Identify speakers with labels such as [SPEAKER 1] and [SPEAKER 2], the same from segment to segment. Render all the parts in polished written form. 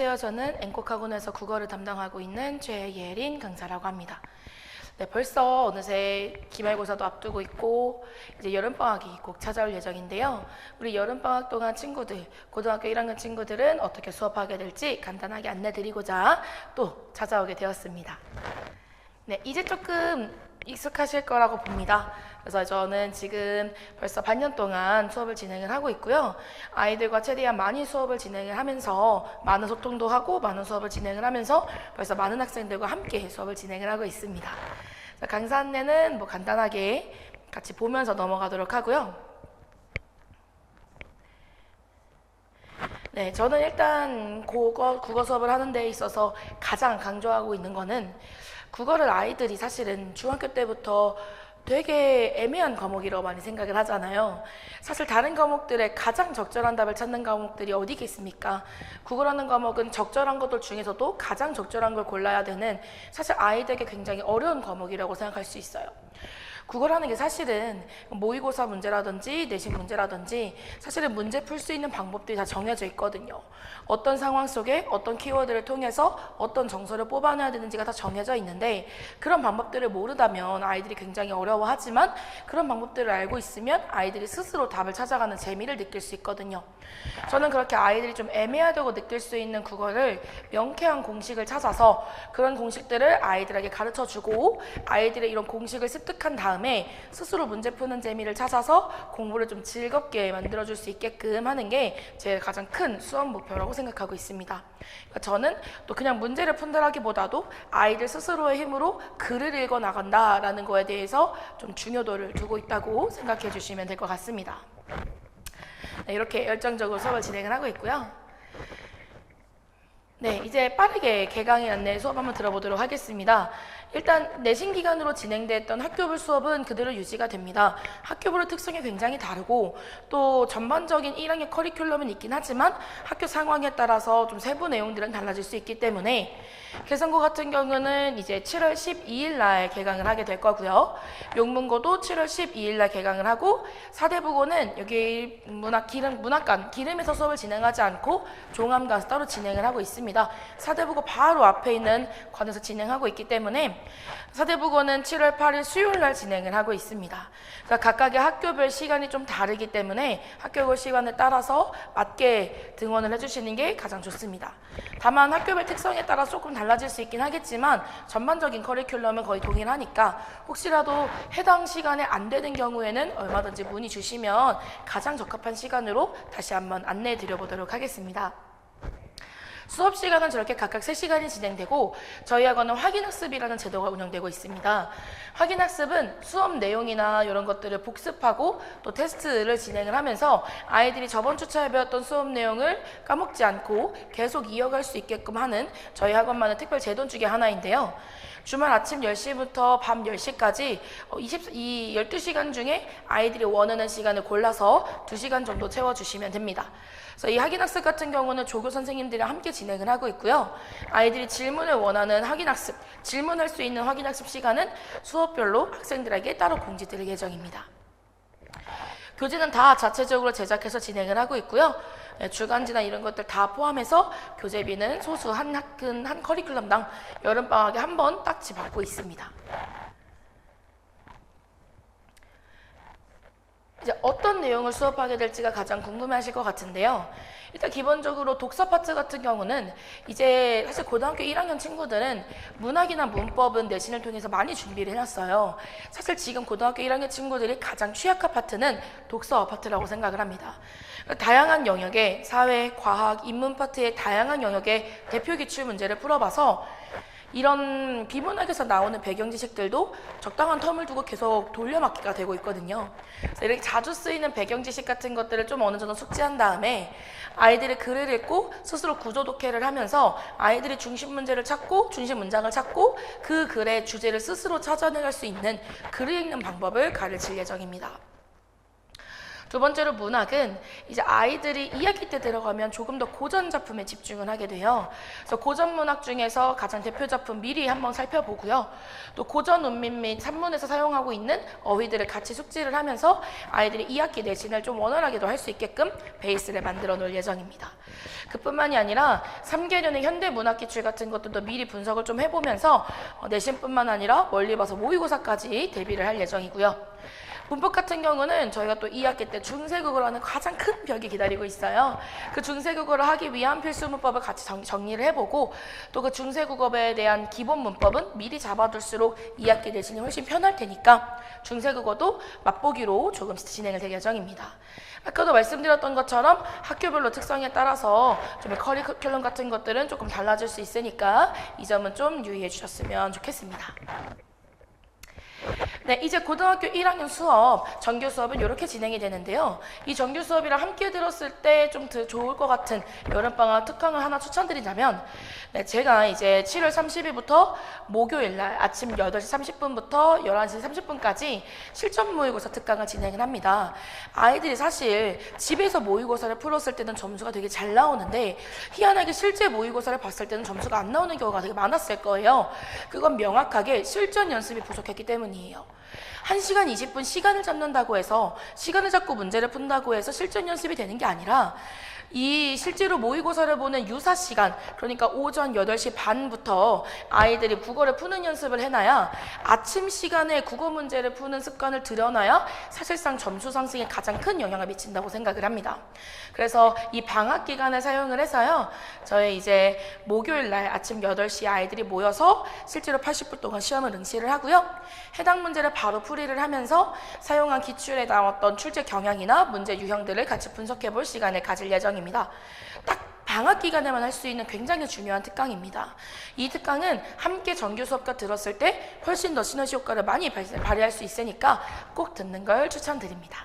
[SPEAKER 1] 안녕하세요. 저는 앵콕학원에서 국어를 담당하고 있는 최예린 강사라고 합니다. 네, 벌써 어느새 기말고사도 앞두고 있고 이제 여름방학이 곧 찾아올 예정인데요. 우리 여름방학 동안 친구들, 고등학교 1학년 친구들은 어떻게 수업하게 될지 간단하게 안내드리고자 또 찾아오게 되었습니다. 네, 이제 조금 익숙하실 거라고 봅니다. 그래서 저는 지금 벌써 반년 동안 수업을 진행을 하고 있고요. 아이들과 최대한 많이 수업을 진행을 하면서 많은 소통도 하고 많은 수업을 진행을 하면서 벌써 많은 학생들과 함께 수업을 진행을 하고 있습니다. 강사 안내는 간단하게 같이 보면서 넘어가도록 하고요. 네, 저는 일단 국어 수업을 하는 데 있어서 가장 강조하고 있는 거는 국어를 아이들이 사실은 중학교 때부터 되게 애매한 과목이라고 많이 생각을 하잖아요. 사실 다른 과목들의 가장 적절한 답을 찾는 과목들이 어디 있겠습니까? 국어라는 과목은 적절한 것들 중에서도 가장 적절한 걸 골라야 되는 사실 아이들에게 굉장히 어려운 과목이라고 생각할 수 있어요. 국어라는 게 사실은 모의고사 문제라든지 내신 문제라든지 사실은 문제 풀 수 있는 방법들이 다 정해져 있거든요. 어떤 상황 속에 어떤 키워드를 통해서 어떤 정서를 뽑아내야 되는지가 다 정해져 있는데 그런 방법들을 모르다면 아이들이 굉장히 어려워하지만 그런 방법들을 알고 있으면 아이들이 스스로 답을 찾아가는 재미를 느낄 수 있거든요. 저는 그렇게 아이들이 좀 애매하다고 느낄 수 있는 국어를 명쾌한 공식을 찾아서 그런 공식들을 아이들에게 가르쳐주고 아이들의 이런 공식을 습득한 다음에 스스로 문제 푸는 재미를 찾아서 공부를 좀 즐겁게 만들어줄 수 있게끔 하는 게 제 가장 큰 수업 목표라고 생각하고 있습니다. 그러니까 저는 또 그냥 문제를 푼다라기보다도 아이들 스스로의 힘으로 글을 읽어 나간다라는 거에 대해서 좀 중요도를 두고 있다고 생각해 주시면 될 것 같습니다. 네, 이렇게 열정적으로 수업을 진행을 하고 있고요. 네, 이제 빠르게 개강의 안내 수업 한번 들어보도록 하겠습니다. 일단 내신 기간으로 진행됐던 학교부 수업은 그대로 유지가 됩니다. 학교부의 특성이 굉장히 다르고 또 전반적인 1학년 커리큘럼은 있긴 하지만 학교 상황에 따라서 좀 세부 내용들은 달라질 수 있기 때문에 개성고 같은 경우는 이제 7월 12일 날 개강을 하게 될 거고요. 용문고도 7월 12일 날 개강을 하고 사대부고는 여기 문학관 기름에서 수업을 진행하지 않고 종암관에서 따로 진행을 하고 있습니다. 사대부고 바로 앞에 있는 관에서 진행하고 있기 때문에 사대부고는 7월 8일 수요일 날 진행을 하고 있습니다. 그러니까 각각의 학교별 시간이 좀 다르기 때문에 학교별 시간에 따라서 맞게 등원을 해주시는 게 가장 좋습니다. 다만 학교별 특성에 따라 조금 달라질 수 있긴 하겠지만 전반적인 커리큘럼은 거의 동일하니까 혹시라도 해당 시간에 안 되는 경우에는 얼마든지 문의 주시면 가장 적합한 시간으로 다시 한번 안내해 드려보도록 하겠습니다. 수업 시간은 저렇게 각각 3시간이 진행되고 저희 학원은 확인학습이라는 제도가 운영되고 있습니다. 확인학습은 수업 내용이나 이런 것들을 복습하고 또 테스트를 진행을 하면서 아이들이 저번 주차에 배웠던 수업 내용을 까먹지 않고 계속 이어갈 수 있게끔 하는 저희 학원만의 특별 제도 중에 하나인데요. 주말 아침 10시부터 밤 10시까지 이 12시간 중에 아이들이 원하는 시간을 골라서 2시간 정도 채워주시면 됩니다. 그래서 이 확인학습 같은 경우는 조교 선생님들이랑 함께 진행을 하고 있고요. 아이들이 질문을 원하는 확인학습, 질문할 수 있는 확인학습 시간은 수업별로 학생들에게 따로 공지드릴 예정입니다. 교재는 다 자체적으로 제작해서 진행을 하고 있고요. 주간지나 이런 것들 다 포함해서 교재비는 소수 한 커리큘럼당 여름방학에 한 번 딱지 받고 있습니다. 이제 어떤 내용을 수업하게 될지가 가장 궁금해하실 것 같은데요. 일단 기본적으로 독서 파트 같은 경우는 이제 사실 고등학교 1학년 친구들은 문학이나 문법은 내신을 통해서 많이 준비를 해놨어요. 사실 지금 고등학교 1학년 친구들이 가장 취약한 파트는 독서 파트라고 생각을 합니다. 다양한 영역의 사회, 과학, 인문 파트의 다양한 영역의 대표 기출 문제를 풀어봐서 이런 비문학에서 나오는 배경 지식들도 적당한 텀을 두고 계속 돌려막기가 되고 있거든요. 그래서 이렇게 자주 쓰이는 배경 지식 같은 것들을 좀 어느 정도 숙지한 다음에 아이들이 글을 읽고 스스로 구조 독해를 하면서 아이들이 중심 문제를 찾고 중심 문장을 찾고 그 글의 주제를 스스로 찾아내갈 수 있는 글을 읽는 방법을 가르칠 예정입니다. 두 번째로 문학은 이제 아이들이 2학기 때 들어가면 조금 더 고전 작품에 집중을 하게 돼요. 그래서 고전 문학 중에서 가장 대표 작품 미리 한번 살펴보고요. 또 고전 운민 및 산문에서 사용하고 있는 어휘들을 같이 숙지를 하면서 아이들이 2학기 내신을 좀 원활하게도 할 수 있게끔 베이스를 만들어 놓을 예정입니다. 그뿐만이 아니라 3개년의 현대 문학 기출 같은 것들도 미리 분석을 좀 해보면서 내신뿐만 아니라 멀리 봐서 모의고사까지 대비를 할 예정이고요. 문법 같은 경우는 저희가 또 2학기 때 중세국어라는 가장 큰 벽이 기다리고 있어요. 그 중세국어를 하기 위한 필수 문법을 같이 정리를 해보고 또 그 중세국어에 대한 기본 문법은 미리 잡아둘수록 2학기 내신이 훨씬 편할 테니까 중세국어도 맛보기로 조금씩 진행을 될 예정입니다. 아까도 말씀드렸던 것처럼 학교별로 특성에 따라서 좀 커리큘럼 같은 것들은 조금 달라질 수 있으니까 이 점은 좀 유의해 주셨으면 좋겠습니다. 네, 이제 고등학교 1학년 수업, 정규 수업은 이렇게 진행이 되는데요. 이 정규 수업이랑 함께 들었을 때 좀 더 좋을 것 같은 여름방학 특강을 하나 추천드리자면, 네, 제가 이제 7월 30일부터 목요일 날 아침 8시 30분부터 11시 30분까지 실전 모의고사 특강을 진행을 합니다. 아이들이 사실 집에서 모의고사를 풀었을 때는 점수가 되게 잘 나오는데 희한하게 실제 모의고사를 봤을 때는 점수가 안 나오는 경우가 되게 많았을 거예요. 그건 명확하게 실전 연습이 부족했기 때문이에요. 1시간 20분 시간을 잡는다고 해서 시간을 잡고 문제를 푼다고 해서 실전 연습이 되는 게 아니라 이 실제로 모의고사를 보는 유사 시간, 그러니까 오전 8시 반부터 아이들이 국어를 푸는 연습을 해놔야 아침 시간에 국어 문제를 푸는 습관을 들여놔야 사실상 점수 상승에 가장 큰 영향을 미친다고 생각을 합니다. 그래서 이 방학 기간을 사용을 해서요, 저희 이제 목요일 날 아침 8시 아이들이 모여서 실제로 80분 동안 시험을 응시를 하고요. 해당 문제를 바로 풀이를 하면서 사용한 기출에 나왔던 출제 경향이나 문제 유형들을 같이 분석해 볼 시간을 가질 예정입니다. 딱 방학 기간에만 할 수 있는 굉장히 중요한 특강입니다. 이 특강은 함께 정규 수업과 들었을 때 훨씬 더 시너지 효과를 많이 발휘할 수 있으니까 꼭 듣는 걸 추천드립니다.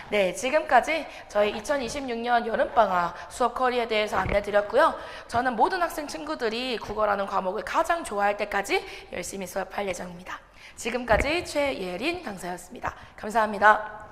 [SPEAKER 1] 네, 지금까지 저희 2026년 여름방학 수업 커리에 대해서 안내드렸고요. 저는 모든 학생 친구들이 국어라는 과목을 가장 좋아할 때까지 열심히 수업할 예정입니다. 지금까지 최예린 강사였습니다. 감사합니다.